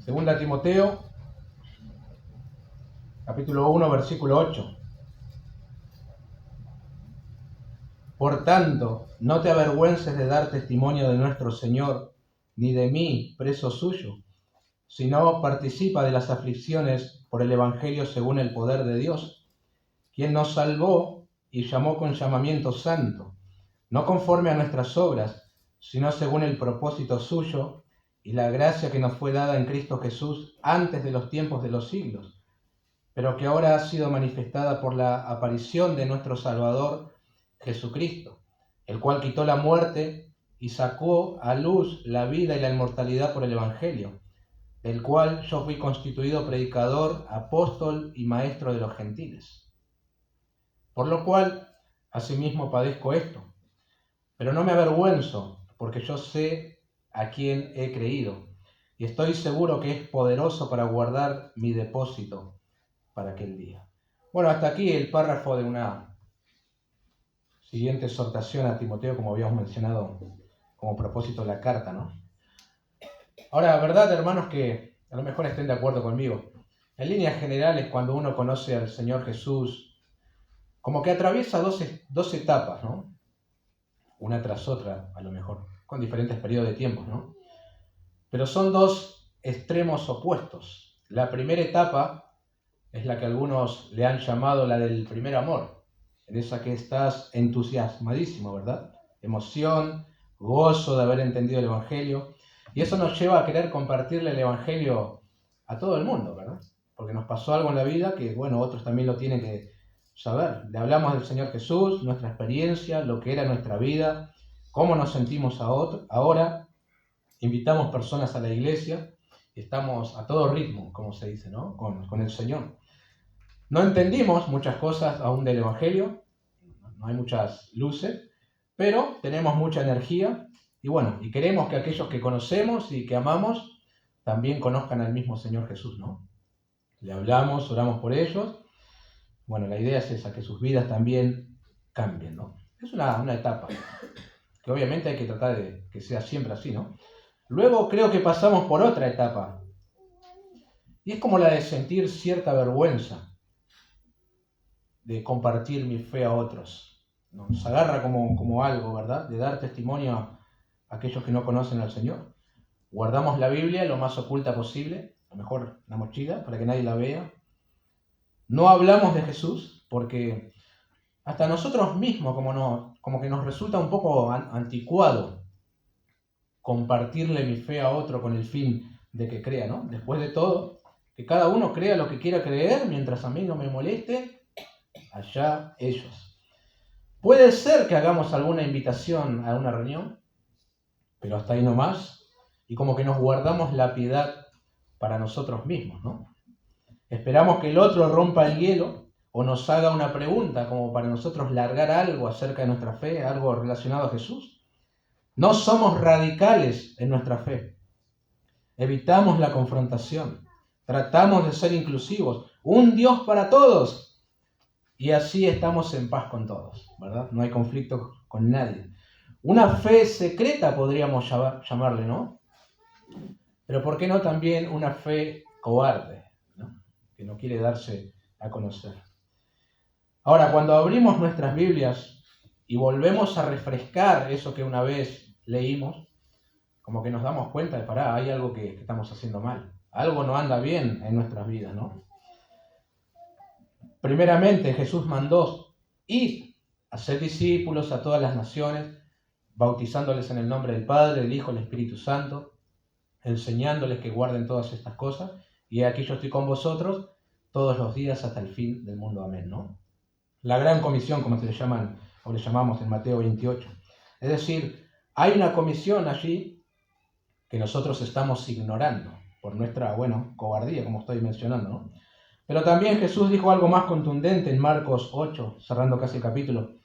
Segunda Timoteo, capítulo 1, versículo 8. Por tanto, no te avergüences de dar testimonio de nuestro Señor, ni de mí, preso suyo, sino participa de las aflicciones por el Evangelio según el poder de Dios, quien nos salvó y llamó con llamamiento santo, no conforme a nuestras obras, sino según el propósito suyo y la gracia que nos fue dada en Cristo Jesús antes de los tiempos de los siglos, pero que ahora ha sido manifestada por la aparición de nuestro Salvador Jesucristo, el cual quitó la muerte y sacó a luz la vida y la inmortalidad por el Evangelio, del cual yo fui constituido predicador, apóstol y maestro de los gentiles. Por lo cual, asimismo padezco esto, pero no me avergüenzo, porque yo sé a quién he creído, y estoy seguro que es poderoso para guardar mi depósito para aquel día. Bueno, hasta aquí el párrafo de una siguiente exhortación a Timoteo, como habíamos mencionado como propósito de la carta, ¿no? Ahora, verdad, hermanos, que a lo mejor estén de acuerdo conmigo. En líneas generales, cuando uno conoce al Señor Jesús, como que atraviesa dos etapas, ¿no? Una tras otra, a lo mejor, con diferentes periodos de tiempo, ¿no? Pero son dos extremos opuestos. La primera etapa es la que algunos le han llamado la del primer amor, en esa que estás entusiasmadísimo, ¿verdad? Emoción, gozo de haber entendido el Evangelio, y eso nos lleva a querer compartirle el Evangelio a todo el mundo, ¿verdad? Porque nos pasó algo en la vida que, bueno, otros también lo tienen que saber. Le hablamos del Señor Jesús, nuestra experiencia, lo que era nuestra vida, cómo nos sentimos ahora. Invitamos personas a la iglesia y estamos a todo ritmo, como se dice, ¿no? Con el Señor. No entendimos muchas cosas aún del Evangelio, no hay muchas luces, pero tenemos mucha energía y bueno, y queremos que aquellos que conocemos y que amamos también conozcan al mismo Señor Jesús, ¿no? Le hablamos, oramos por ellos. Bueno, la idea es esa, que sus vidas también cambien, ¿no? Es una etapa que obviamente hay que tratar de que sea siempre así, ¿no? Luego creo que pasamos por otra etapa y es como la de sentir cierta vergüenza de compartir mi fe a otros. Nos agarra como algo, ¿verdad? De dar testimonio a aquellos que no conocen al Señor. Guardamos la Biblia lo más oculta posible, a lo mejor la mochila, para que nadie la vea. No hablamos de Jesús porque hasta nosotros mismos como que nos resulta un poco anticuado compartirle mi fe a otro con el fin de que crea, ¿no? Después de todo, que cada uno crea lo que quiera creer, mientras a mí no me moleste, allá ellos. Puede ser que hagamos alguna invitación a una reunión, pero hasta ahí nomás, y como que nos guardamos la piedad para nosotros mismos, ¿no? Esperamos que el otro rompa el hielo o nos haga una pregunta como para nosotros largar algo acerca de nuestra fe, algo relacionado a Jesús. No somos radicales en nuestra fe. Evitamos la confrontación. Tratamos de ser inclusivos. Un Dios para todos. Y así estamos en paz con todos, ¿verdad? No hay conflicto con nadie. Una fe secreta podríamos llamarle, ¿no? Pero ¿por qué no también una fe cobarde, ¿no? Que no quiere darse a conocer. Ahora, cuando abrimos nuestras Biblias y volvemos a refrescar eso que una vez leímos, como que nos damos cuenta de, pará, hay algo que estamos haciendo mal. Algo no anda bien en nuestras vidas, ¿no? Primeramente, Jesús mandó ir a ser discípulos a todas las naciones, bautizándoles en el nombre del Padre, del Hijo y del Espíritu Santo, enseñándoles que guarden todas estas cosas. Y aquí yo estoy con vosotros todos los días hasta el fin del mundo. Amén, ¿no? La gran comisión, como se le llaman, o le llamamos en Mateo 28. Es decir, hay una comisión allí que nosotros estamos ignorando por nuestra, cobardía, como estoy mencionando, ¿no? Pero también Jesús dijo algo más contundente en Marcos 8, cerrando casi el capítulo.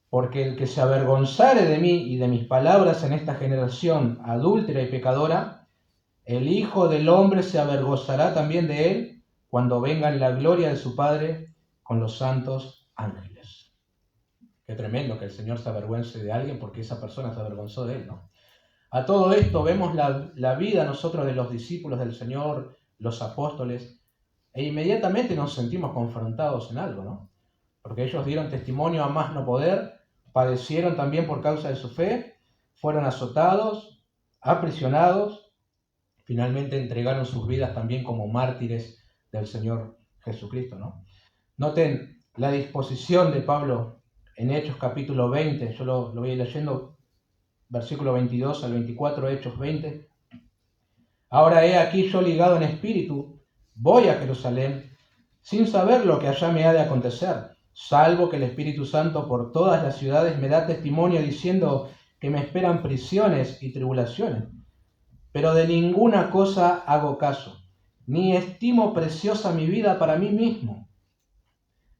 Porque el que se avergonzare de mí y de mis palabras en esta generación adúltera y pecadora, el Hijo del Hombre se avergonzará también de él cuando venga en la gloria de su Padre con los santos ángeles. Qué tremendo que el Señor se avergüence de alguien porque esa persona se avergonzó de él, ¿no? A todo esto vemos la vida nosotros de los discípulos del Señor, los apóstoles, e inmediatamente nos sentimos confrontados en algo, ¿no? Porque ellos dieron testimonio a más no poder, padecieron también por causa de su fe, fueron azotados, aprisionados, finalmente entregaron sus vidas también como mártires del Señor Jesucristo, ¿no? Noten la disposición de Pablo en Hechos capítulo 20, yo lo voy leyendo, versículo 22 al 24, Hechos 20. Ahora he aquí yo ligado en espíritu, voy a Jerusalén, sin saber lo que allá me ha de acontecer, salvo que el Espíritu Santo por todas las ciudades me da testimonio diciendo que me esperan prisiones y tribulaciones. Pero de ninguna cosa hago caso, ni estimo preciosa mi vida para mí mismo,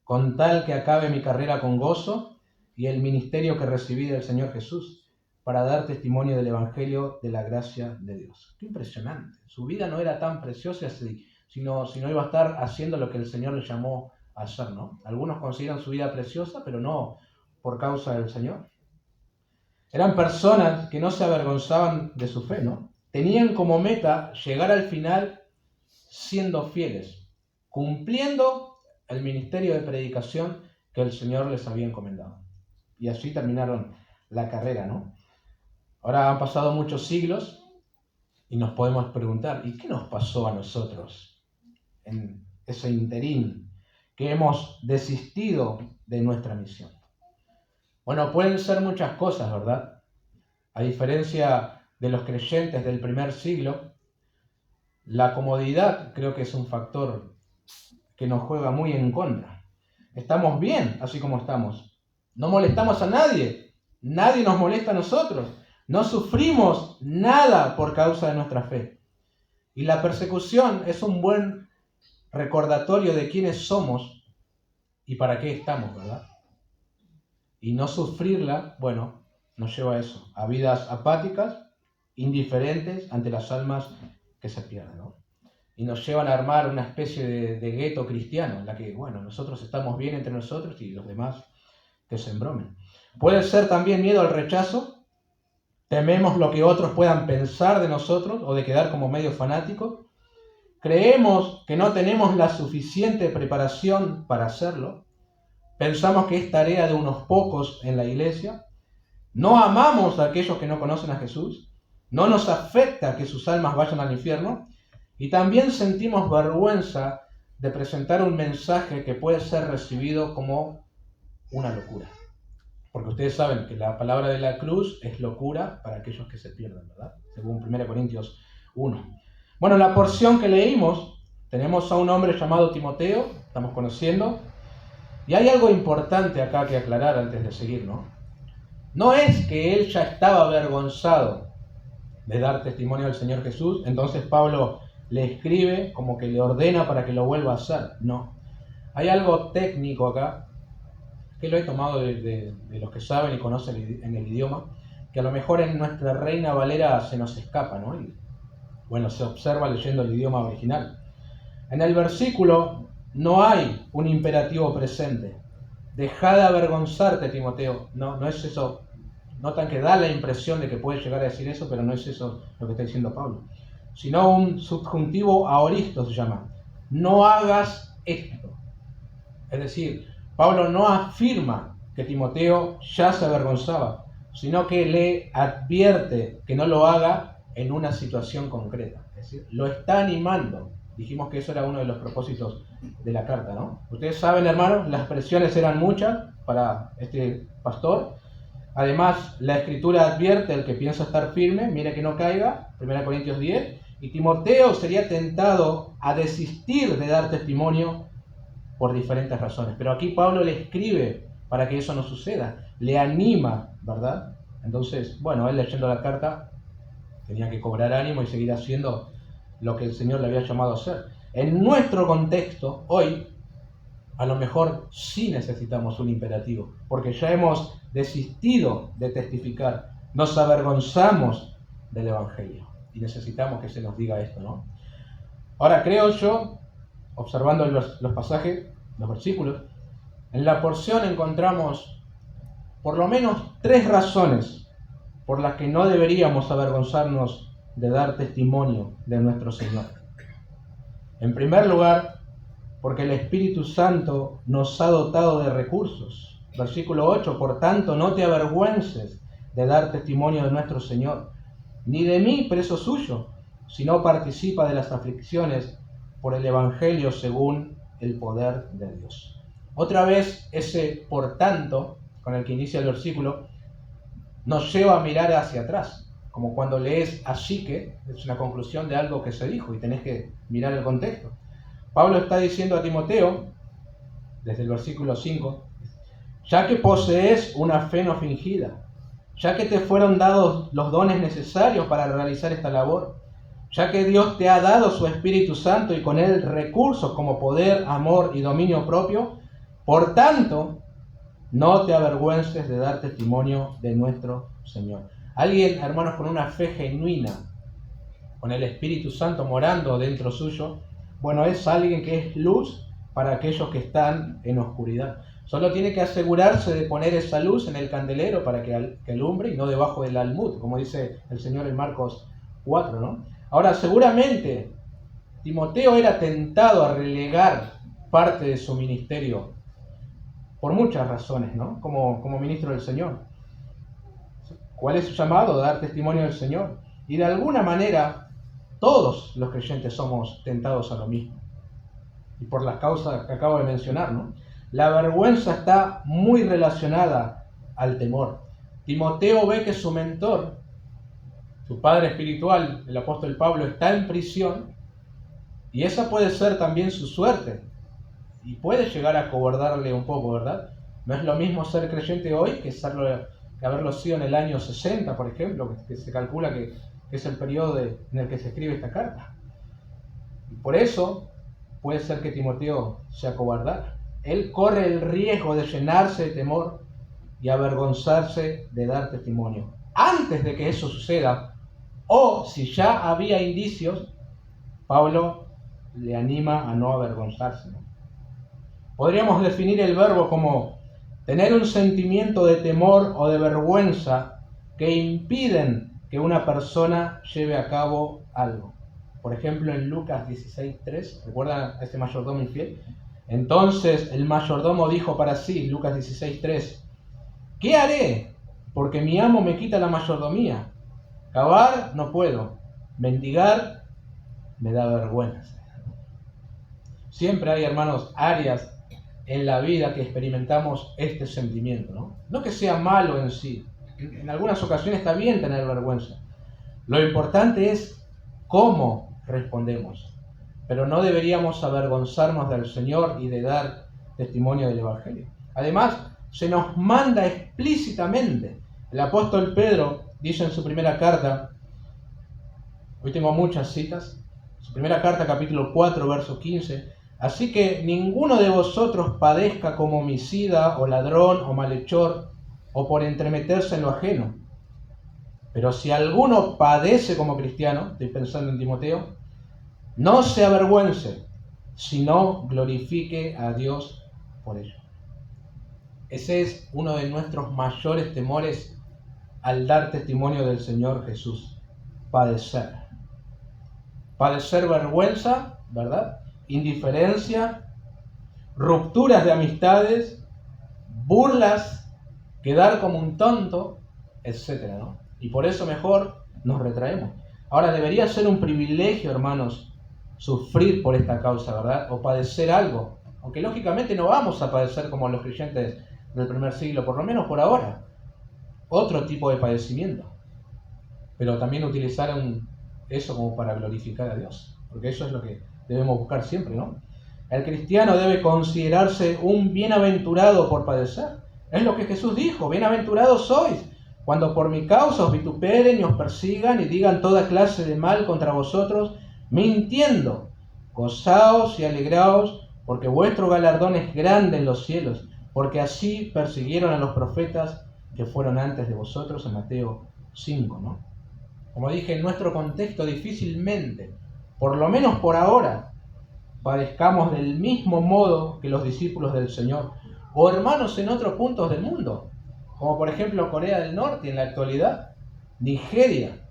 con tal que acabe mi carrera con gozo y el ministerio que recibí del Señor Jesús, para dar testimonio del Evangelio de la gracia de Dios. Qué impresionante. Su vida no era tan preciosa sino iba a estar haciendo lo que el Señor le llamó a hacer, ¿no? Algunos consideran su vida preciosa, pero no por causa del Señor. Eran personas que no se avergonzaban de su fe, ¿no? Tenían como meta llegar al final siendo fieles, cumpliendo el ministerio de predicación que el Señor les había encomendado. Y así terminaron la carrera, ¿no? Ahora han pasado muchos siglos y nos podemos preguntar, ¿y qué nos pasó a nosotros en ese interín que hemos desistido de nuestra misión? Bueno, pueden ser muchas cosas, ¿verdad? A diferencia de los creyentes del primer siglo, la comodidad creo que es un factor que nos juega muy en contra. Estamos bien así como estamos. No molestamos a nadie. Nadie nos molesta a nosotros. No sufrimos nada por causa de nuestra fe. Y la persecución es un buen recordatorio de quiénes somos y para qué estamos, ¿verdad? Y no sufrirla, bueno, nos lleva a eso, a vidas apáticas, indiferentes ante las almas que se pierden, ¿no? Y nos llevan a armar una especie de gueto cristiano, en la que, bueno, nosotros estamos bien entre nosotros y los demás que se embromen. Puede ser también miedo al rechazo. Tememos lo que otros puedan pensar de nosotros o de quedar como medio fanáticos. Creemos que no tenemos la suficiente preparación para hacerlo. Pensamos que es tarea de unos pocos en la iglesia. No amamos a aquellos que no conocen a Jesús. No nos afecta que sus almas vayan al infierno. Y también sentimos vergüenza de presentar un mensaje que puede ser recibido como una locura. Porque ustedes saben que la palabra de la cruz es locura para aquellos que se pierden, ¿verdad? Según 1 Corintios 1. Bueno, en la porción que leímos, tenemos a un hombre llamado Timoteo, estamos conociendo, y hay algo importante acá que aclarar antes de seguir, ¿no? No es que él ya estaba avergonzado de dar testimonio del Señor Jesús, entonces Pablo le escribe como que le ordena para que lo vuelva a hacer. No. Hay algo técnico acá, que lo he tomado de los que saben y conocen en el idioma, que a lo mejor en nuestra Reina Valera se nos escapa, ¿no? Y, bueno, se observa leyendo el idioma original. En el versículo no hay un imperativo presente. Deja de avergonzarte, Timoteo. No es eso. Notan que da la impresión de que puede llegar a decir eso, pero no es eso lo que está diciendo Pablo. Sino un subjuntivo aoristo se llama. No hagas esto. Es decir, Pablo no afirma que Timoteo ya se avergonzaba, sino que le advierte que no lo haga en una situación concreta. Es decir, lo está animando. Dijimos que eso era uno de los propósitos de la carta, ¿no? Ustedes saben, hermanos, las presiones eran muchas para este pastor. Además, la Escritura advierte al que piensa estar firme, mire que no caiga, 1 Corintios 10, y Timoteo sería tentado a desistir de dar testimonio por diferentes razones. Pero aquí Pablo le escribe para que eso no suceda, le anima, ¿verdad? Entonces, bueno, él leyendo la carta tenía que cobrar ánimo y seguir haciendo lo que el Señor le había llamado a hacer. En nuestro contexto, hoy, a lo mejor sí necesitamos un imperativo, porque ya hemos desistido de testificar, nos avergonzamos del Evangelio y necesitamos que se nos diga esto, ¿no? Ahora, creo yo, observando los pasajes, los versículos, en la porción encontramos por lo menos 3 razones por las que no deberíamos avergonzarnos de dar testimonio de nuestro Señor. En primer lugar, porque el Espíritu Santo nos ha dotado de recursos. Versículo 8, por tanto, no te avergüences de dar testimonio de nuestro Señor, ni de mí, preso suyo, sino participa de las aflicciones por el Evangelio según el poder de Dios. Otra vez, ese por tanto, con el que inicia el versículo, nos lleva a mirar hacia atrás, como cuando lees así que, es una conclusión de algo que se dijo y tenés que mirar el contexto. Pablo está diciendo a Timoteo, desde el versículo 5, ya que posees una fe no fingida, ya que te fueron dados los dones necesarios para realizar esta labor, ya que Dios te ha dado su Espíritu Santo y con él recursos como poder, amor y dominio propio, por tanto, no te avergüences de dar testimonio de nuestro Señor. Alguien, hermanos, con una fe genuina, con el Espíritu Santo morando dentro suyo, bueno, es alguien que es luz para aquellos que están en oscuridad. Solo tiene que asegurarse de poner esa luz en el candelero para que alumbre y no debajo del almud, como dice el Señor en Marcos 4, ¿no? Ahora, seguramente Timoteo era tentado a relegar parte de su ministerio por muchas razones, ¿no? Como ministro del Señor. ¿Cuál es su llamado? Dar testimonio del Señor. Y de alguna manera, todos los creyentes somos tentados a lo mismo. Y por las causas que acabo de mencionar, ¿no? La vergüenza está muy relacionada al temor. Timoteo ve que su mentor, su padre espiritual, el apóstol Pablo, está en prisión, y esa puede ser también su suerte. Y puede llegar a acobardarle un poco, ¿verdad? No es lo mismo ser creyente hoy que haberlo sido en el año 60, por ejemplo, que se calcula que es el periodo en el que se escribe esta carta. Y por eso puede ser que Timoteo se acobardara. Él corre el riesgo de llenarse de temor y avergonzarse de dar testimonio. Antes de que eso suceda, o si ya había indicios, Pablo le anima a no avergonzarse, ¿no? Podríamos definir el verbo como tener un sentimiento de temor o de vergüenza que impiden que una persona lleve a cabo algo. Por ejemplo, en Lucas 16:3, ¿recuerdan a este mayordomo infiel? Entonces el mayordomo dijo para sí, Lucas 16:3, ¿qué haré? Porque mi amo me quita la mayordomía. Cavar no puedo, mendigar me da vergüenza. Siempre hay, hermanos, áreas en la vida que experimentamos este sentimiento, ¿no? No que sea malo en sí. En algunas ocasiones está bien tener vergüenza. Lo importante es cómo respondemos. Pero no deberíamos avergonzarnos del Señor y de dar testimonio del Evangelio. Además, se nos manda explícitamente. El apóstol Pedro dice en su primera carta, hoy tengo muchas citas, su primera carta, capítulo 4, verso 15, así que ninguno de vosotros padezca como homicida o ladrón o malhechor o por entremeterse en lo ajeno. Pero si alguno padece como cristiano, estoy pensando en Timoteo, no se avergüence, sino glorifique a Dios por ello. Ese es uno de nuestros mayores temores al dar testimonio del Señor Jesús. Padecer. Padecer vergüenza, ¿verdad? Indiferencia, rupturas de amistades, burlas, quedar como un tonto, etc., ¿no? Y por eso mejor nos retraemos. Ahora, debería ser un privilegio, hermanos, sufrir por esta causa, ¿verdad? O padecer algo. Aunque lógicamente no vamos a padecer como los creyentes del primer siglo, por lo menos por ahora. Otro tipo de padecimiento. Pero también utilizar eso como para glorificar a Dios. Porque eso es lo que debemos buscar siempre, ¿no? El cristiano debe considerarse un bienaventurado por padecer. Es lo que Jesús dijo: bienaventurados sois cuando por mi causa os vituperen y os persigan y digan toda clase de mal contra vosotros, mintiendo. Gozaos y alegraos, porque vuestro galardón es grande en los cielos, porque así persiguieron a los profetas que fueron antes de vosotros, en Mateo 5, ¿no? Como dije, en nuestro contexto difícilmente, por lo menos por ahora, padezcamos del mismo modo que los discípulos del Señor, o hermanos en otros puntos del mundo, como por ejemplo Corea del Norte en la actualidad, Nigeria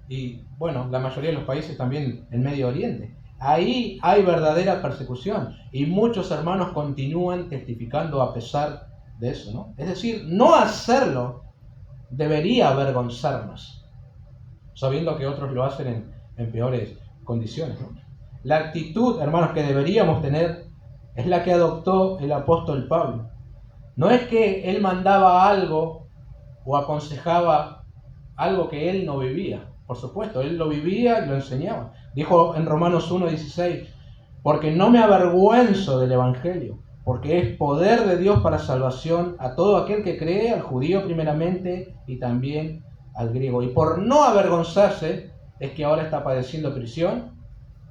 y, bueno, la mayoría de los países también en Medio Oriente. Ahí hay verdadera persecución y muchos hermanos continúan testificando a pesar de eso, ¿no? Es decir, no hacerlo debería avergonzarnos, sabiendo que otros lo hacen en peores condiciones, ¿no? La actitud, hermanos, que deberíamos tener es la que adoptó el apóstol Pablo. No es que él mandaba algo o aconsejaba algo que él no vivía. Por supuesto, él lo vivía y lo enseñaba. Dijo en Romanos 1:16, porque no me avergüenzo del Evangelio, porque es poder de Dios para salvación a todo aquel que cree, al judío primeramente y también al griego. Y por no avergonzarse es que ahora está padeciendo prisión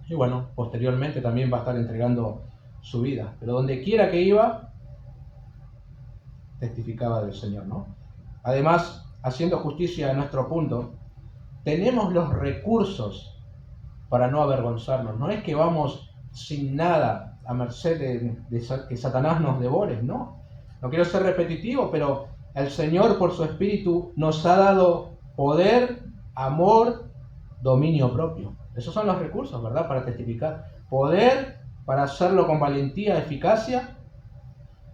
y bueno, posteriormente también va a estar entregando su vida. Pero donde quiera que iba, testificaba del Señor, ¿no? Además, haciendo justicia a nuestro punto, tenemos los recursos para no avergonzarnos. No es que vamos sin nada a merced de que Satanás nos devore, ¿no? No quiero ser repetitivo, pero el Señor por su Espíritu nos ha dado poder, amor, dominio propio. Esos son los recursos, ¿verdad? Para testificar. Poder para hacerlo con valentía, eficacia.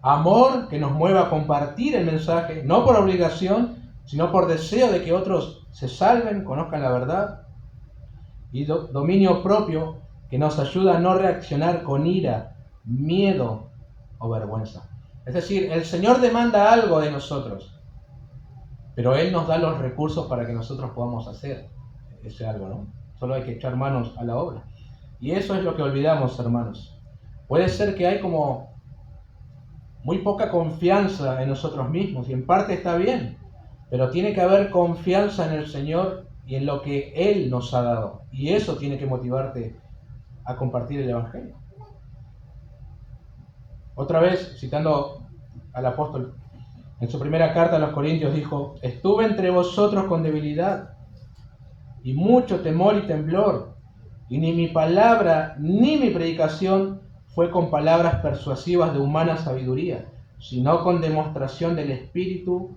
Amor que nos mueva a compartir el mensaje, no por obligación, sino por deseo de que otros se salven, conozcan la verdad. Y dominio propio que nos ayuda a no reaccionar con ira, miedo o vergüenza. Es decir, el Señor demanda algo de nosotros, pero Él nos da los recursos para que nosotros podamos hacer ese algo, ¿no? Solo hay que echar manos a la obra. Y eso es lo que olvidamos, hermanos. Puede ser que hay como muy poca confianza en nosotros mismos, y en parte está bien, pero tiene que haber confianza en el Señor y en lo que Él nos ha dado. Y eso tiene que motivarte a compartir el Evangelio. Otra vez, citando al apóstol, en su primera carta a los Corintios dijo, estuve entre vosotros con debilidad y mucho temor y temblor, y ni mi palabra ni mi predicación fue con palabras persuasivas de humana sabiduría, sino con demostración del Espíritu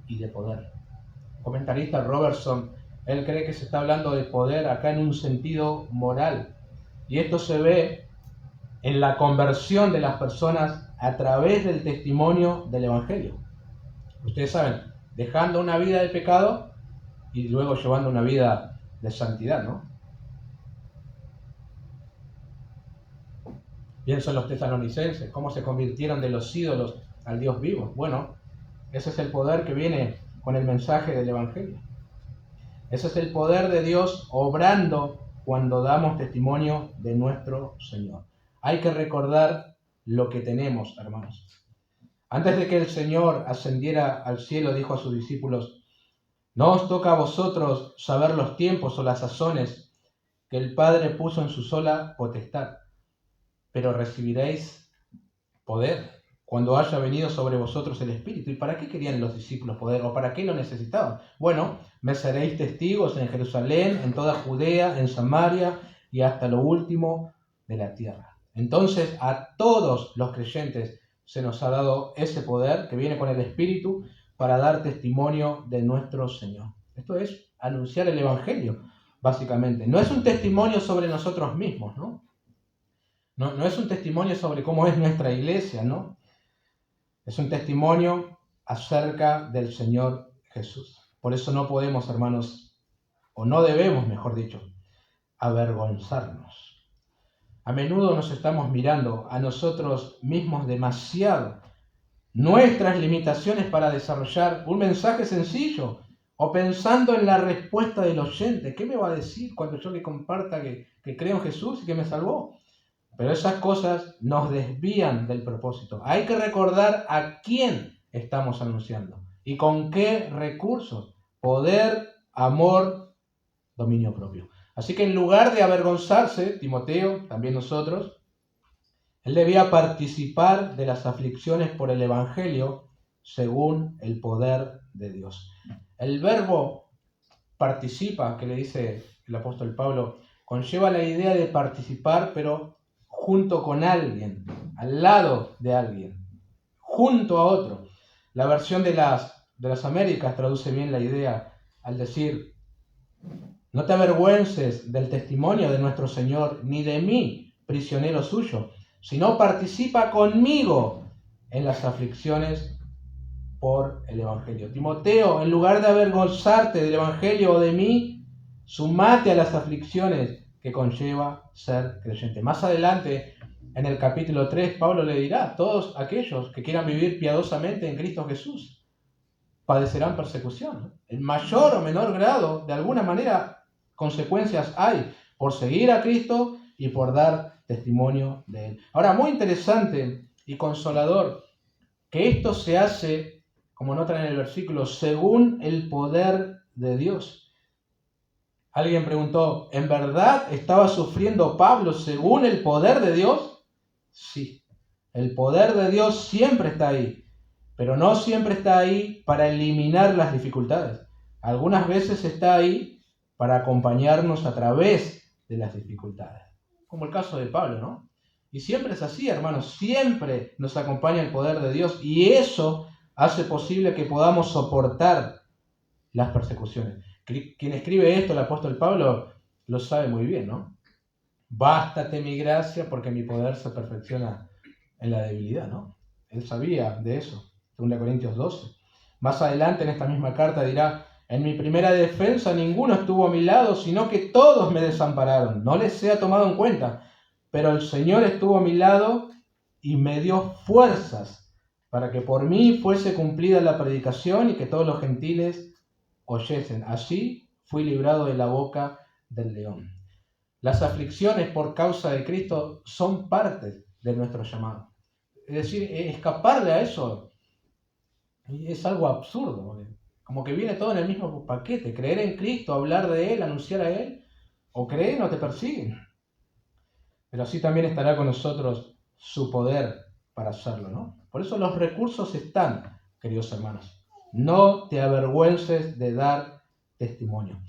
y de poder. El comentarista Robertson, él cree que se está hablando de poder acá en un sentido moral, y esto se ve en la conversión de las personas a través del testimonio del Evangelio. Ustedes saben, dejando una vida de pecado y luego llevando una vida de santidad, ¿no? Pienso en los tesalonicenses, cómo se convirtieron de los ídolos al Dios vivo. Bueno, ese es el poder que viene con el mensaje del Evangelio. Ese es el poder de Dios obrando cuando damos testimonio de nuestro Señor. Hay que recordar lo que tenemos, hermanos. Antes de que el Señor ascendiera al cielo, dijo a sus discípulos, no os toca a vosotros saber los tiempos o las sazones que el Padre puso en su sola potestad, pero recibiréis poder cuando haya venido sobre vosotros el Espíritu. ¿Y para qué querían los discípulos poder? ¿O para qué lo necesitaban? Bueno, me seréis testigos en Jerusalén, en toda Judea, en Samaria y hasta lo último de la tierra. Entonces a todos los creyentes se nos ha dado ese poder que viene con el Espíritu para dar testimonio de nuestro Señor. Esto es anunciar el Evangelio, básicamente. No es un testimonio sobre nosotros mismos, ¿no? No es un testimonio sobre cómo es nuestra iglesia, ¿no? Es un testimonio acerca del Señor Jesús. Por eso no podemos, hermanos, o no debemos, mejor dicho, avergonzarnos. A menudo nos estamos mirando a nosotros mismos demasiado, nuestras limitaciones para desarrollar un mensaje sencillo, o pensando en la respuesta del oyente. ¿Qué me va a decir cuando yo le comparta que creo en Jesús y que me salvó? Pero esas cosas nos desvían del propósito. Hay que recordar a quién estamos anunciando y con qué recursos. Poder, amor, dominio propio. Así que en lugar de avergonzarse, Timoteo, también nosotros, él debía participar de las aflicciones por el Evangelio según el poder de Dios. El verbo participa, que le dice el apóstol Pablo, conlleva la idea de participar, pero junto con alguien, al lado de alguien, junto a otro. La versión de las Américas traduce bien la idea al decir, no te avergüences del testimonio de nuestro Señor, ni de mí, prisionero suyo, sino participa conmigo en las aflicciones por el Evangelio. Timoteo, en lugar de avergonzarte del Evangelio o de mí, sumate a las aflicciones que conlleva ser creyente. Más adelante, en el capítulo 3, Pablo le dirá a todos aquellos que quieran vivir piadosamente en Cristo Jesús, padecerán persecución. En mayor o menor grado, de alguna manera, consecuencias hay por seguir a Cristo y por dar testimonio de Él. Ahora, muy interesante y consolador que esto se hace, como nota en el versículo, según el poder de Dios. Alguien preguntó, ¿en verdad estaba sufriendo Pablo según el poder de Dios? Sí, el poder de Dios siempre está ahí, pero no siempre está ahí para eliminar las dificultades. Algunas veces está ahí para acompañarnos a través de las dificultades, como el caso de Pablo, ¿no? Y siempre es así, hermanos, siempre nos acompaña el poder de Dios y eso hace posible que podamos soportar las persecuciones. Quien escribe esto, el apóstol Pablo, lo sabe muy bien, ¿no? Bástate mi gracia porque mi poder se perfecciona en la debilidad, ¿no? Él sabía de eso, 2 Corintios 12. Más adelante en esta misma carta dirá, en mi primera defensa ninguno estuvo a mi lado, sino que todos me desampararon. No les sea tomado en cuenta, pero el Señor estuvo a mi lado y me dio fuerzas para que por mí fuese cumplida la predicación y que todos los gentiles oyesen. Así fui librado de la boca del león. Las aflicciones por causa de Cristo son parte de nuestro llamado. Es decir, escaparle a eso es algo absurdo. Como que viene todo en el mismo paquete. Creer en Cristo, hablar de Él, anunciar a Él, o creen o te persiguen. Pero así también estará con nosotros su poder para hacerlo, ¿no? Por eso los recursos están, queridos hermanos. No te avergüences de dar testimonio.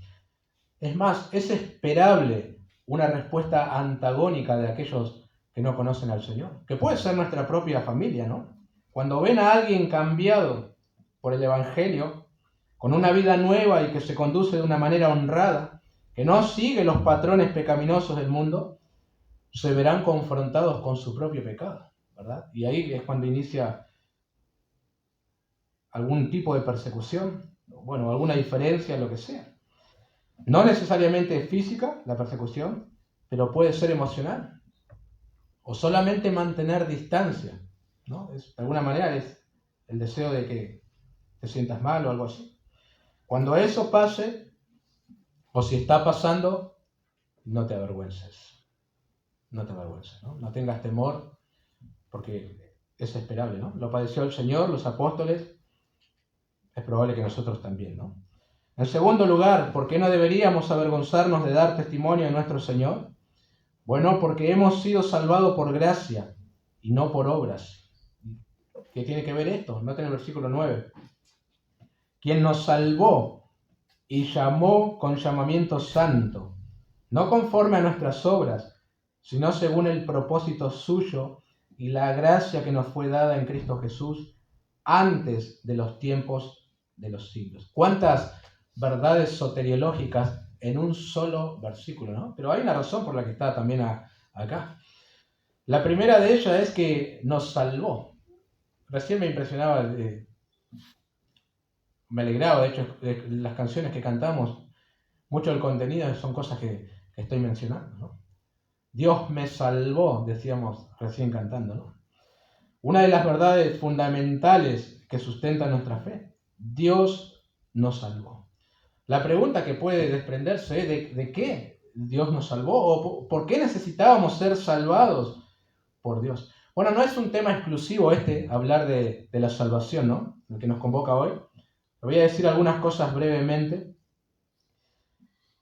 Es más, es esperable una respuesta antagónica de aquellos que no conocen al Señor, que puede ser nuestra propia familia, ¿no? Cuando ven a alguien cambiado por el Evangelio, con una vida nueva y que se conduce de una manera honrada, que no sigue los patrones pecaminosos del mundo, se verán confrontados con su propio pecado, ¿verdad? Y ahí es cuando inicia algún tipo de persecución, bueno, alguna diferencia, lo que sea. No necesariamente física, la persecución, pero puede ser emocional. O solamente mantener distancia, ¿no? De alguna manera es el deseo de que te sientas mal o algo así. Cuando eso pase, o si está pasando, no te avergüences. No te avergüences, ¿no? No tengas temor, porque es esperable, ¿no? Lo padeció el Señor, los apóstoles, es probable que nosotros también, ¿no? En segundo lugar, ¿por qué no deberíamos avergonzarnos de dar testimonio a nuestro Señor? Bueno, porque hemos sido salvados por gracia y no por obras. ¿Qué tiene que ver esto? Noten el versículo 9. Quien nos salvó y llamó con llamamiento santo, no conforme a nuestras obras, sino según el propósito suyo y la gracia que nos fue dada en Cristo Jesús antes de los tiempos de los siglos. ¿Cuántas verdades soteriológicas en un solo versículo, ¿no? Pero hay una razón por la que está también acá. La primera de ellas es que nos salvó. Recién me impresionaba, me alegraba, de hecho, de las canciones que cantamos, mucho del contenido son cosas que estoy mencionando, ¿no? Dios me salvó, decíamos recién cantando, ¿no? Una de las verdades fundamentales que sustentan nuestra fe, Dios nos salvó. La pregunta que puede desprenderse es ¿de qué Dios nos salvó? ¿O por qué necesitábamos ser salvados por Dios? Bueno, no es un tema exclusivo hablar de la salvación, ¿no? El que nos convoca hoy. Le voy a decir algunas cosas brevemente.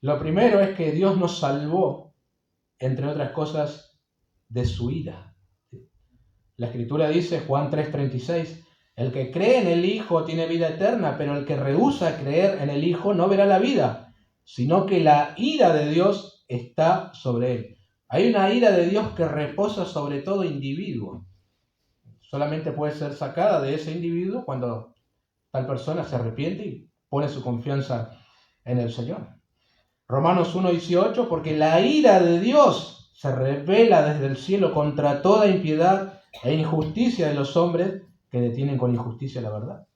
Lo primero es que Dios nos salvó, entre otras cosas, de su ira. La Escritura dice, Juan 3:36, el que cree en el Hijo tiene vida eterna, pero el que rehúsa creer en el Hijo no verá la vida, sino que la ira de Dios está sobre él. Hay una ira de Dios que reposa sobre todo individuo. Solamente puede ser sacada de ese individuo cuando tal persona se arrepiente y pone su confianza en el Señor. Romanos 1:18, porque la ira de Dios se revela desde el cielo contra toda impiedad e injusticia de los hombres que detienen con injusticia la verdad.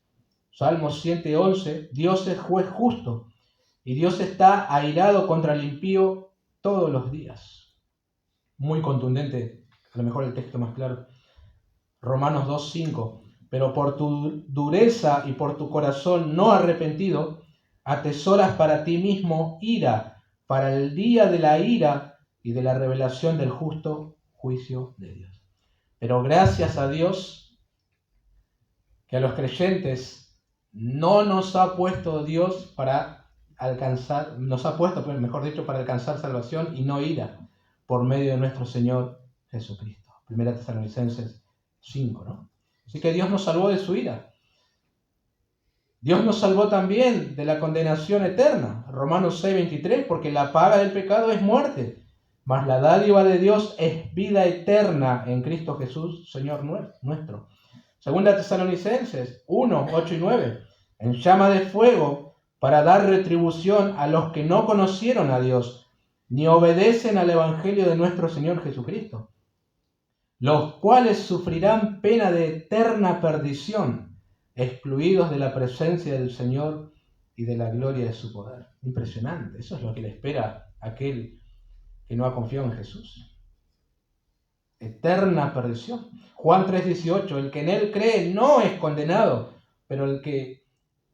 Salmos 7:11, Dios es juez justo y Dios está airado contra el impío todos los días. Muy contundente, a lo mejor el texto más claro. Romanos 2:5, pero por tu dureza y por tu corazón no arrepentido, atesoras para ti mismo ira, para el día de la ira y de la revelación del justo juicio de Dios. Pero gracias a Dios que a los creyentes no nos ha puesto Dios para alcanzar, nos ha puesto, mejor dicho, para alcanzar salvación y no ira por medio de nuestro Señor Jesucristo. 1 Tesalonicenses 5, ¿no? Así que Dios nos salvó de su ira. Dios nos salvó también de la condenación eterna. Romanos 6:23, porque la paga del pecado es muerte, mas la dádiva de Dios es vida eterna en Cristo Jesús, Señor nuestro. 2 Tesalonicenses 1:8-9, en llama de fuego para dar retribución a los que no conocieron a Dios, ni obedecen al Evangelio de nuestro Señor Jesucristo, los cuales sufrirán pena de eterna perdición, excluidos de la presencia del Señor y de la gloria de su poder. Impresionante, eso es lo que le espera a aquel que no ha confiado en Jesús. Eterna perdición. Juan 3:18, el que en él cree no es condenado, pero el que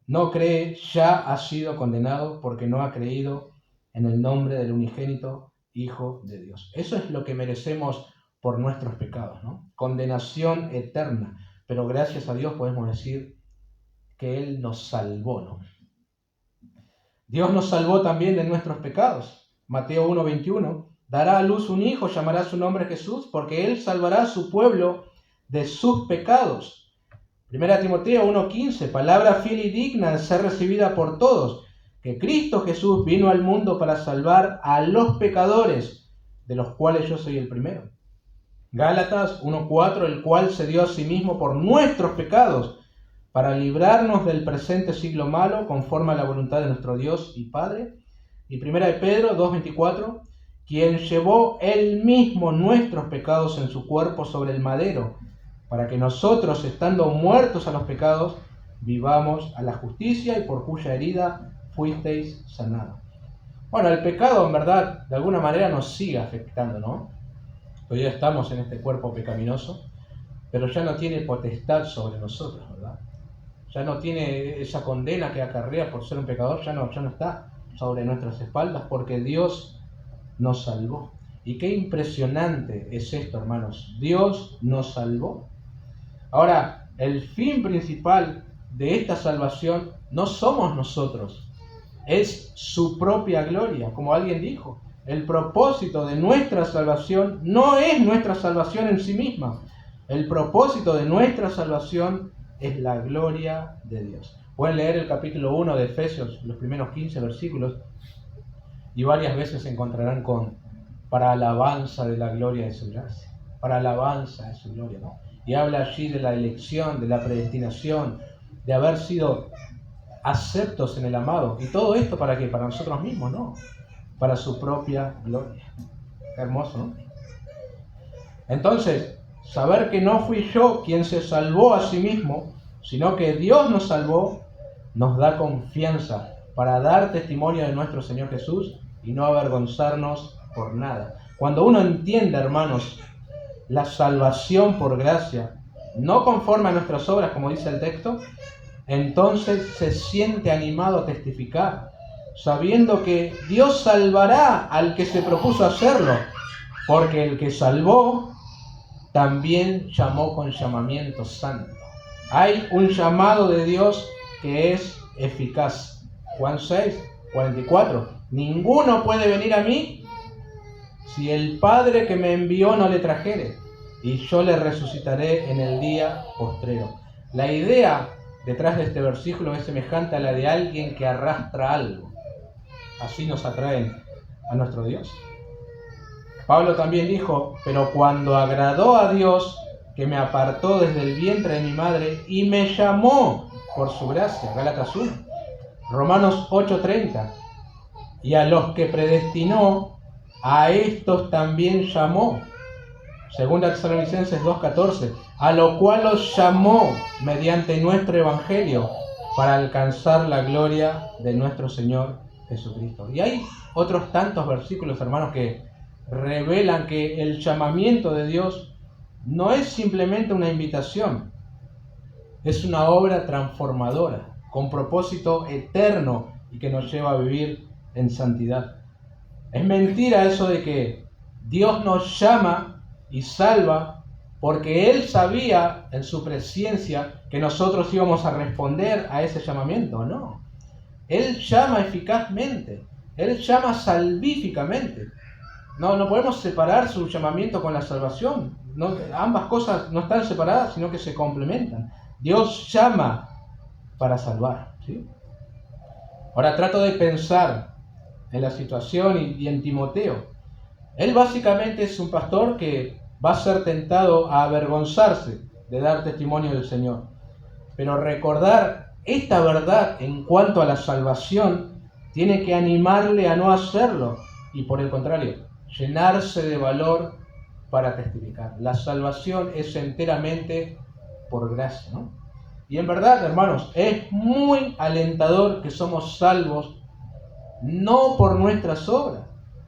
no cree ya ha sido condenado porque no ha creído en el nombre del unigénito Hijo de Dios. Eso es lo que merecemos por nuestros pecados, ¿no? Condenación eterna. Pero gracias a Dios podemos decir que Él nos salvó, ¿no? Dios nos salvó también de nuestros pecados. Mateo 1:21, dará a luz un hijo, llamará su nombre Jesús, porque Él salvará a su pueblo de sus pecados. 1 Timoteo 1:15, palabra fiel y digna de ser recibida por todos, que Cristo Jesús vino al mundo para salvar a los pecadores, de los cuales yo soy el primero. Gálatas 1:4, el cual se dio a sí mismo por nuestros pecados, para librarnos del presente siglo malo, conforme a la voluntad de nuestro Dios y Padre. Y 1 Pedro 2:24, quien llevó él mismo nuestros pecados en su cuerpo sobre el madero, para que nosotros, estando muertos a los pecados, vivamos a la justicia, y por cuya herida fuisteis sanados. Bueno, el pecado en verdad de alguna manera nos sigue afectando, ¿no? Todavía estamos en este cuerpo pecaminoso, pero ya no tiene potestad sobre nosotros, ¿verdad? Ya no tiene esa condena que acarrea por ser un pecador, ya no está sobre nuestras espaldas, porque Dios nos salvó. Y qué impresionante es esto, hermanos. Dios nos salvó. Ahora, el fin principal de esta salvación no somos nosotros, es su propia gloria, como alguien dijo. El propósito de nuestra salvación no es nuestra salvación en sí misma. El propósito de nuestra salvación es la gloria de Dios. Pueden leer el capítulo 1 de Efesios, los primeros 15 versículos, y varias veces se encontrarán con para alabanza de la gloria de su gracia, para alabanza de su gloria, ¿no? Y habla allí de la elección, de la predestinación, de haber sido aceptos en el amado. ¿Y todo esto para qué? Para nosotros mismos, ¿no? Para su propia gloria. Qué hermoso, ¿no? Entonces, saber que no fui yo quien se salvó a sí mismo, sino que Dios nos salvó, nos da confianza para dar testimonio de nuestro Señor Jesús y no avergonzarnos por nada. Cuando uno entiende, hermanos, la salvación por gracia, no conforme a nuestras obras, como dice el texto, entonces se siente animado a testificar, sabiendo que Dios salvará al que se propuso hacerlo, porque el que salvó también llamó con llamamiento santo. Hay un llamado de Dios que es eficaz. Juan 6:44. Ninguno puede venir a mí si el Padre que me envió no le trajere, y yo le resucitaré en el día postrero. La idea detrás de este versículo es semejante a la de alguien que arrastra algo. Así nos atraen a nuestro Dios. Pablo también dijo, pero cuando agradó a Dios, que me apartó desde el vientre de mi madre y me llamó por su gracia. Gálatas 1. Romanos 8:30. Y a los que predestinó, a estos también llamó. Segunda Tesalonicenses 2:14, a lo cual os llamó mediante nuestro evangelio para alcanzar la gloria de nuestro Señor Jesucristo. Y hay otros tantos versículos, hermanos, que revelan que el llamamiento de Dios no es simplemente una invitación, es una obra transformadora, con propósito eterno y que nos lleva a vivir en santidad. Es mentira eso de que Dios nos llama y salva porque Él sabía en su presciencia que nosotros íbamos a responder a ese llamamiento. No. Él llama eficazmente, Él llama salvíficamente. No podemos separar su llamamiento con la salvación. No, ambas cosas no están separadas, sino que se complementan. Dios llama para salvar, ¿sí? Ahora trato de pensar en la situación y en Timoteo. Él básicamente es un pastor que va a ser tentado a avergonzarse de dar testimonio del Señor. Pero recordar esta verdad en cuanto a la salvación tiene que animarle a no hacerlo y por el contrario, llenarse de valor para testificar. La salvación es enteramente por gracia, ¿no? Y en verdad, hermanos, es muy alentador que somos salvos no por nuestras obras,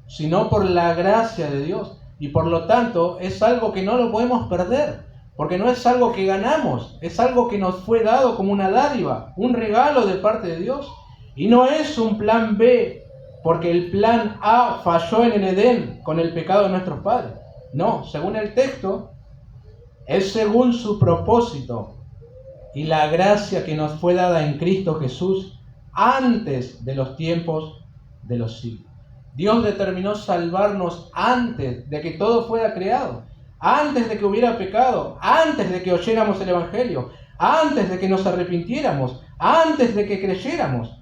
sino por la gracia de Dios. Y por lo tanto, es algo que no lo podemos perder, porque no es algo que ganamos, es algo que nos fue dado como una dádiva, un regalo de parte de Dios. Y no es un plan B, porque el plan A falló en el Edén con el pecado de nuestros padres. No, según el texto, es según su propósito y la gracia que nos fue dada en Cristo Jesús antes de los tiempos de los siglos. Dios determinó salvarnos antes de que todo fuera creado, antes de que hubiera pecado, antes de que oyéramos el Evangelio, antes de que nos arrepintiéramos, antes de que creyéramos.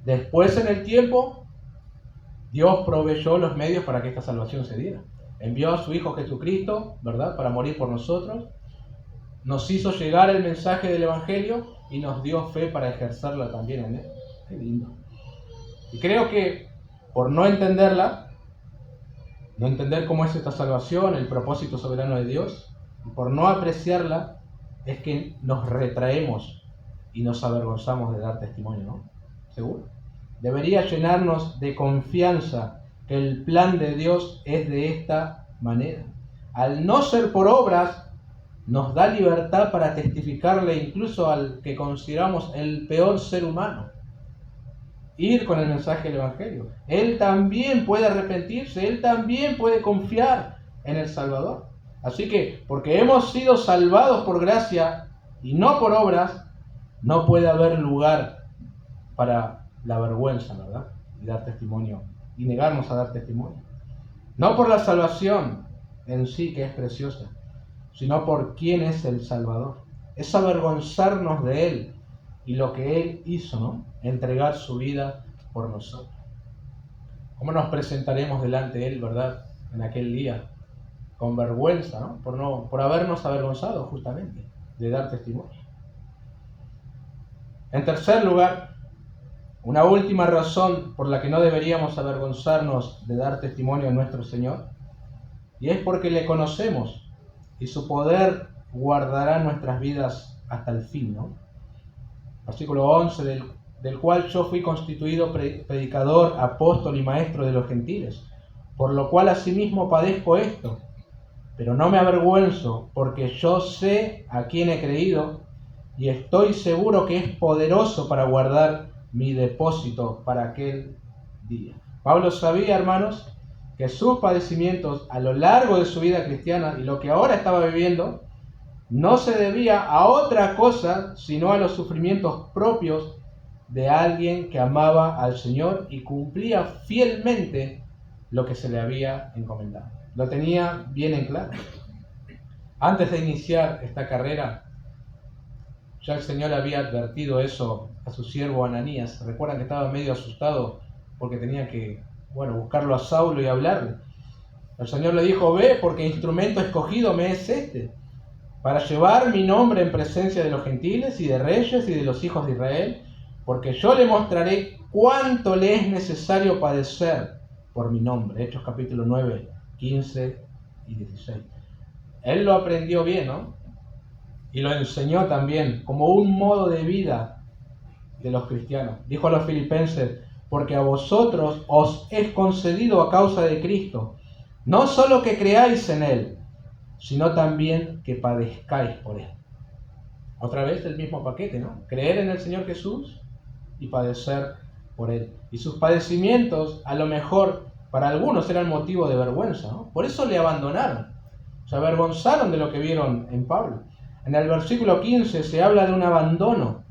Después, en el tiempo, Dios proveyó los medios para que esta salvación se diera. Envió a su Hijo Jesucristo, ¿verdad?, para morir por nosotros. Nos hizo llegar el mensaje del Evangelio y nos dio fe para ejercerla también en él. Qué lindo. Y creo que por no entenderla, no entender cómo es esta salvación, el propósito soberano de Dios, y por no apreciarla, es que nos retraemos y nos avergonzamos de dar testimonio, ¿no? ¿Seguro? Debería llenarnos de confianza que el plan de Dios es de esta manera. Al no ser por obras, nos da libertad para testificarle incluso al que consideramos el peor ser humano. Ir con el mensaje del Evangelio. Él también puede arrepentirse, él también puede confiar en el Salvador. Así que, porque hemos sido salvados por gracia y no por obras, no puede haber lugar para la vergüenza, ¿verdad? Y dar testimonio, y negarnos a dar testimonio. No por la salvación en sí, que es preciosa, sino por quién es el Salvador. Es avergonzarnos de Él y lo que Él hizo, ¿no? Entregar su vida por nosotros. ¿Cómo nos presentaremos delante de Él, verdad, en aquel día? Con vergüenza, ¿no? Por habernos avergonzado justamente de dar testimonio. En tercer lugar, una última razón por la que no deberíamos avergonzarnos de dar testimonio a nuestro Señor, y es porque le conocemos y su poder guardará nuestras vidas hasta el fin, ¿no? Versículo 11, del cual yo fui constituido predicador, apóstol y maestro de los gentiles, por lo cual asimismo padezco esto, pero no me avergüenzo, porque yo sé a quién he creído y estoy seguro que es poderoso para guardar mi depósito para aquel día. Pablo sabía, hermanos, que sus padecimientos a lo largo de su vida cristiana y lo que ahora estaba viviendo no se debía a otra cosa sino a los sufrimientos propios de alguien que amaba al Señor y cumplía fielmente lo que se le había encomendado. Lo tenía bien en claro. Antes de iniciar esta carrera, ya el Señor había advertido eso a su siervo Ananías. Recuerdan que estaba medio asustado porque tenía que buscarlo a Saulo y hablarle. El Señor le dijo: ve, porque instrumento escogido me es este, para llevar mi nombre en presencia de los gentiles y de reyes y de los hijos de Israel, porque yo le mostraré cuánto le es necesario padecer por mi nombre. Hechos capítulo 9, 15 y 16. Él lo aprendió bien, ¿no? Y lo enseñó también como un modo de vida de los cristianos. Dijo a los filipenses, porque a vosotros os es concedido a causa de Cristo, no solo que creáis en Él, sino también que padezcáis por Él. Otra vez el mismo paquete, ¿no? Creer en el Señor Jesús y padecer por Él. Y sus padecimientos, a lo mejor, para algunos eran motivo de vergüenza, ¿no? Por eso le abandonaron. Se avergonzaron de lo que vieron en Pablo. En el versículo 15 se habla de un abandono.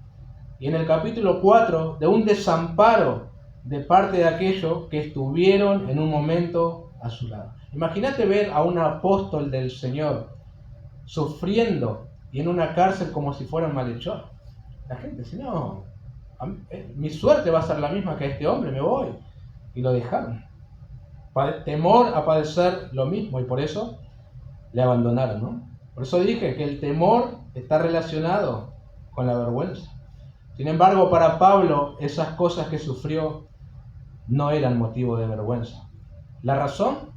Y en el capítulo 4 de un desamparo de parte de aquellos que estuvieron en un momento a su lado. Imagínate ver a un apóstol del Señor sufriendo y en una cárcel como si fuera un malhechor. La gente dice, no, mi suerte va a ser la misma que este hombre, me voy. Y lo dejaron. Temor a padecer lo mismo y por eso le abandonaron, ¿no? Por eso dije que el temor está relacionado con la vergüenza. Sin embargo, para Pablo, esas cosas que sufrió no eran motivo de vergüenza. ¿La razón?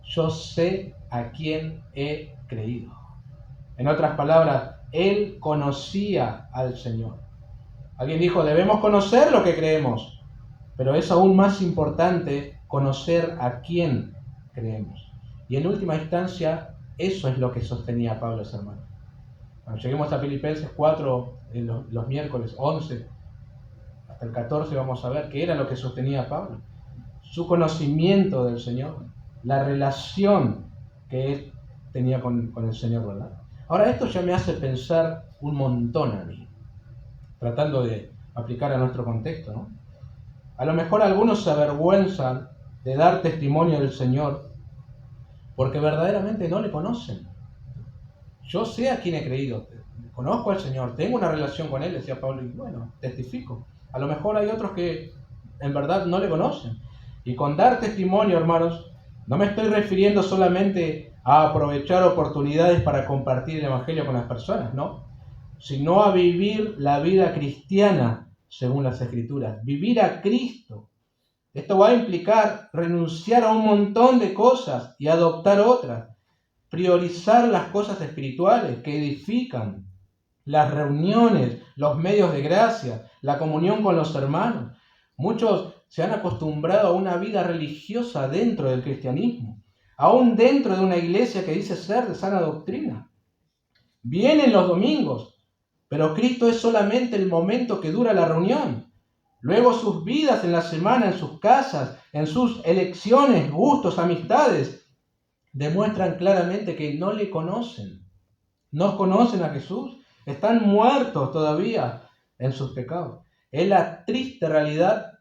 Yo sé a quién he creído. En otras palabras, él conocía al Señor. Alguien dijo, debemos conocer lo que creemos, pero es aún más importante conocer a quién creemos. Y en última instancia, eso es lo que sostenía a Pablo, hermano. Cuando lleguemos a Filipenses 4, los miércoles 11, hasta el 14 vamos a ver qué era lo que sostenía a Pablo. Su conocimiento del Señor, la relación que él tenía con el Señor, ¿verdad? Ahora esto ya me hace pensar un montón a mí, tratando de aplicar a nuestro contexto, ¿no? A lo mejor algunos se avergüenzan de dar testimonio del Señor porque verdaderamente no le conocen. Yo sé a quién he creído, conozco al Señor, tengo una relación con Él, decía Pablo, y bueno, testifico. A lo mejor hay otros que en verdad no le conocen. Y con dar testimonio, hermanos, no me estoy refiriendo solamente a aprovechar oportunidades para compartir el Evangelio con las personas, no, sino a vivir la vida cristiana según las Escrituras, vivir a Cristo. Esto va a implicar renunciar a un montón de cosas y adoptar otras, priorizar las cosas espirituales que edifican, las reuniones, los medios de gracia, la comunión con los hermanos. Muchos se han acostumbrado a una vida religiosa dentro del cristianismo, aún dentro de una iglesia que dice ser de sana doctrina. Vienen los domingos, pero Cristo es solamente el momento que dura la reunión. Luego sus vidas en la semana, en sus casas, en sus elecciones, gustos, amistades, demuestran claramente que no le conocen. No conocen a Jesús. Están muertos todavía en sus pecados. Es la triste realidad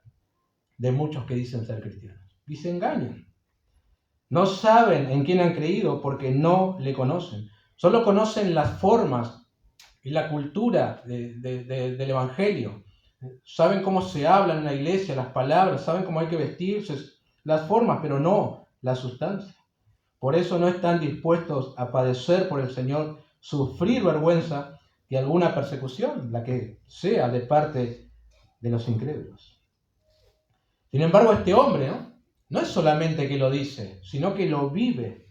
de muchos que dicen ser cristianos. Y se engañan. No saben en quién han creído porque no le conocen. Solo conocen las formas y la cultura del Evangelio. Saben cómo se habla en la iglesia, las palabras, saben cómo hay que vestirse, las formas, pero no la sustancia. Por eso no están dispuestos a padecer por el Señor, sufrir vergüenza y alguna persecución, la que sea de parte de los incrédulos. Sin embargo, este hombre, no es solamente que lo dice, sino que lo vive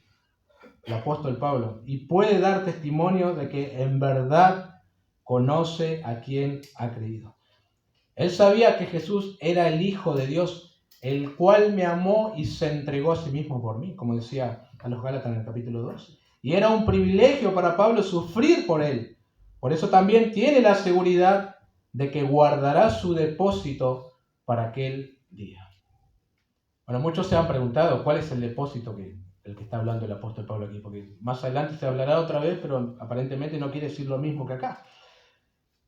el apóstol Pablo y puede dar testimonio de que en verdad conoce a quien ha creído. Él sabía que Jesús era el Hijo de Dios, el cual me amó y se entregó a sí mismo por mí, como decía a los Gálatas en el capítulo 2. Y era un privilegio para Pablo sufrir por él. Por eso también tiene la seguridad de que guardará su depósito para aquel día. Bueno, muchos se han preguntado cuál es el depósito el que está hablando el apóstol Pablo aquí, porque más adelante se hablará otra vez, pero aparentemente no quiere decir lo mismo que acá.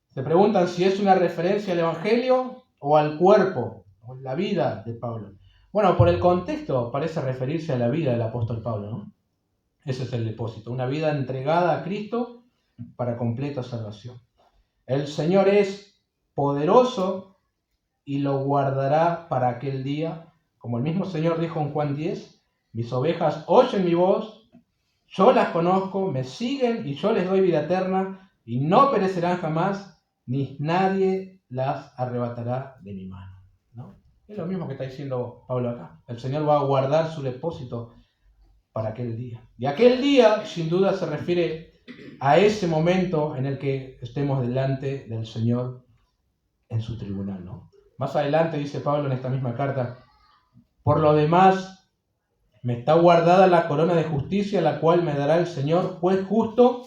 Se preguntan si es una referencia al Evangelio o al cuerpo, o la vida de Pablo. Bueno, por el contexto parece referirse a la vida del apóstol Pablo, ¿no? Ese es el depósito, una vida entregada a Cristo para completa salvación. El Señor es poderoso y lo guardará para aquel día. Como el mismo Señor dijo en Juan 10, mis ovejas oyen mi voz, yo las conozco, me siguen y yo les doy vida eterna y no perecerán jamás, ni nadie las arrebatará de mi mano, ¿no? Es lo mismo que está diciendo Pablo acá. El Señor va a guardar su depósito para aquel día. Y aquel día, sin duda, se refiere a ese momento en el que estemos delante del Señor en su tribunal, ¿no? Más adelante dice Pablo en esta misma carta: por lo demás, me está guardada la corona de justicia, la cual me dará el Señor, juez justo,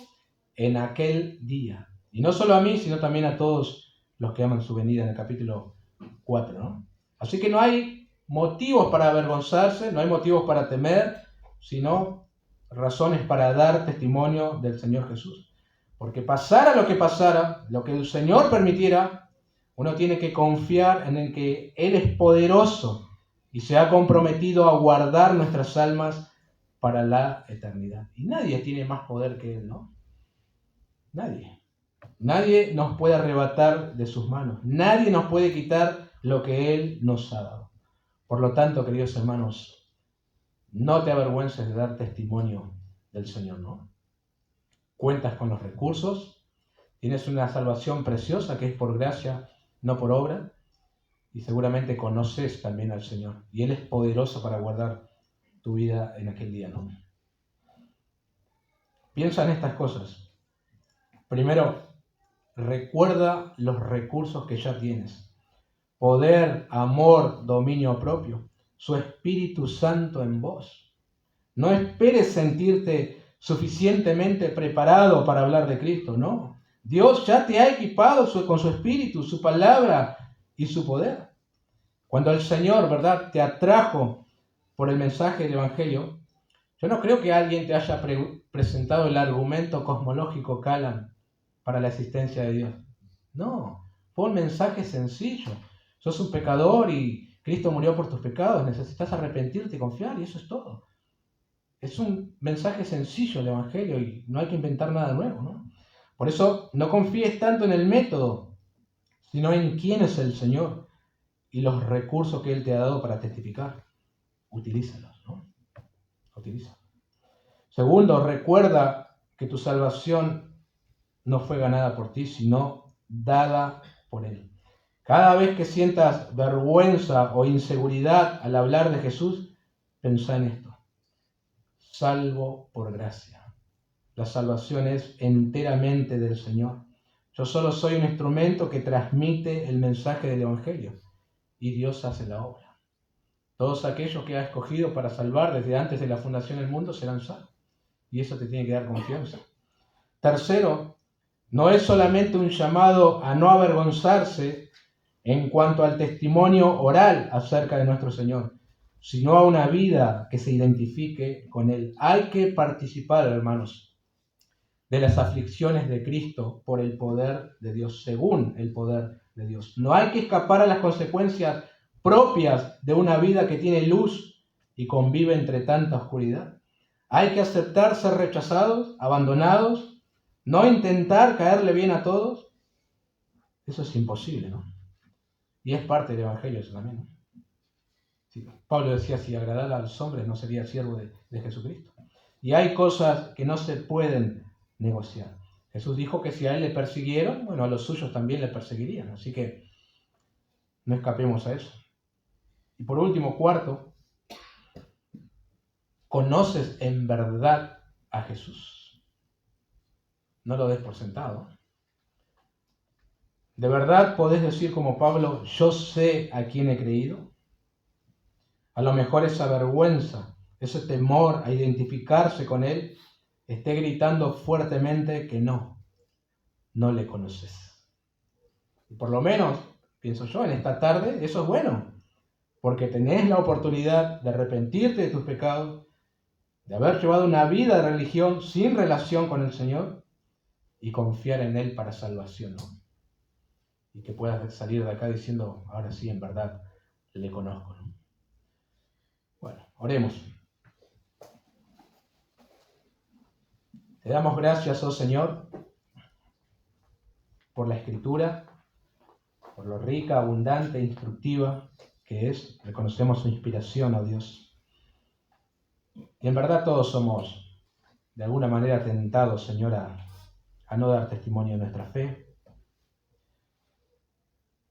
en aquel día. Y no solo a mí, sino también a todos los que aman su venida, en el capítulo 4, ¿no? Así que no hay motivos para avergonzarse, no hay motivos para temer, sino razones para dar testimonio del Señor Jesús. Porque pasara lo que pasara, lo que el Señor permitiera, uno tiene que confiar en el que Él es poderoso y se ha comprometido a guardar nuestras almas para la eternidad. Y nadie tiene más poder que Él, ¿no? Nadie. Nadie nos puede arrebatar de sus manos. Nadie nos puede quitar lo que Él nos ha dado. Por lo tanto, queridos hermanos, no te avergüences de dar testimonio del Señor, ¿no? Cuentas con los recursos, tienes una salvación preciosa que es por gracia, no por obra, y seguramente conoces también al Señor. Y Él es poderoso para guardar tu vida en aquel día, ¿no? Piensa en estas cosas. Primero, recuerda los recursos que ya tienes. Poder, amor, dominio propio. Su Espíritu Santo en vos. No esperes sentirte suficientemente preparado para hablar de Cristo, no. Dios ya te ha equipado con su Espíritu, su palabra y su poder. Cuando el Señor, ¿verdad?, te atrajo por el mensaje del Evangelio, yo no creo que alguien te haya presentado el argumento cosmológico Calam para la existencia de Dios. No, fue un mensaje sencillo. Sos un pecador y Cristo murió por tus pecados, necesitas arrepentirte y confiar, y eso es todo. Es un mensaje sencillo el Evangelio y no hay que inventar nada nuevo, ¿no? Por eso no confíes tanto en el método, sino en quién es el Señor y los recursos que Él te ha dado para testificar. Utilízalos, ¿no? Utilízalos. Segundo, recuerda que tu salvación no fue ganada por ti, sino dada por Él. Cada vez que sientas vergüenza o inseguridad al hablar de Jesús, pensá en esto. Salvo por gracia. La salvación es enteramente del Señor. Yo solo soy un instrumento que transmite el mensaje del Evangelio y Dios hace la obra. Todos aquellos que ha escogido para salvar desde antes de la fundación del mundo serán salvos. Y eso te tiene que dar confianza. Tercero, no es solamente un llamado a no avergonzarse en cuanto al testimonio oral acerca de nuestro Señor, sino a una vida que se identifique con Él. Hay que participar, hermanos, de las aflicciones de Cristo por el poder de Dios, según el poder de Dios. No hay que escapar a las consecuencias propias de una vida que tiene luz y convive entre tanta oscuridad. Hay que aceptar ser rechazados, abandonados, no intentar caerle bien a todos. Eso es imposible, ¿no? Y es parte del Evangelio eso también, ¿no? Sí, Pablo decía, si agradara a los hombres no sería siervo de Jesucristo. Y hay cosas que no se pueden negociar. Jesús dijo que si a Él le persiguieron, bueno, a los suyos también le perseguirían. Así que no escapemos a eso. Y por último, cuarto, ¿conoces en verdad a Jesús? No lo des por sentado. ¿De verdad podés decir como Pablo, yo sé a quién he creído? A lo mejor esa vergüenza, ese temor a identificarse con Él, esté gritando fuertemente que no le conoces. Y por lo menos, pienso yo, en esta tarde, eso es bueno, porque tenés la oportunidad de arrepentirte de tus pecados, de haber llevado una vida de religión sin relación con el Señor y confiar en Él para salvación, ¿no? Y que puedas salir de acá diciendo, ahora sí, en verdad, le conozco, ¿no? Bueno, oremos. Te damos gracias, oh Señor, por la Escritura, por lo rica, abundante e instructiva que es. Reconocemos su inspiración, oh Dios. Y en verdad todos somos, de alguna manera, tentados, Señor, a no dar testimonio de nuestra fe.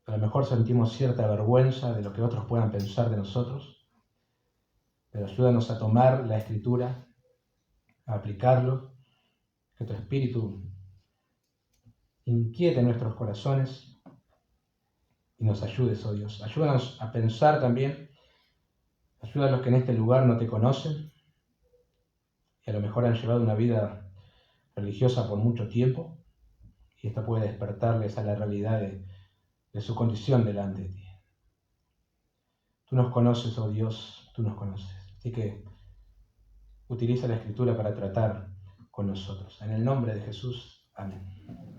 A lo mejor sentimos cierta vergüenza de lo que otros puedan pensar de nosotros, pero ayúdanos a tomar la Escritura, a aplicarlo, que tu Espíritu inquiete nuestros corazones y nos ayudes, oh Dios. Ayúdanos a pensar también, ayuda a los que en este lugar no te conocen y a lo mejor han llevado una vida religiosa por mucho tiempo y esto puede despertarles a la realidad de su condición delante de ti. Tú nos conoces, oh Dios, tú nos conoces. Así que utiliza la Escritura para tratar con nosotros. En el nombre de Jesús, amén.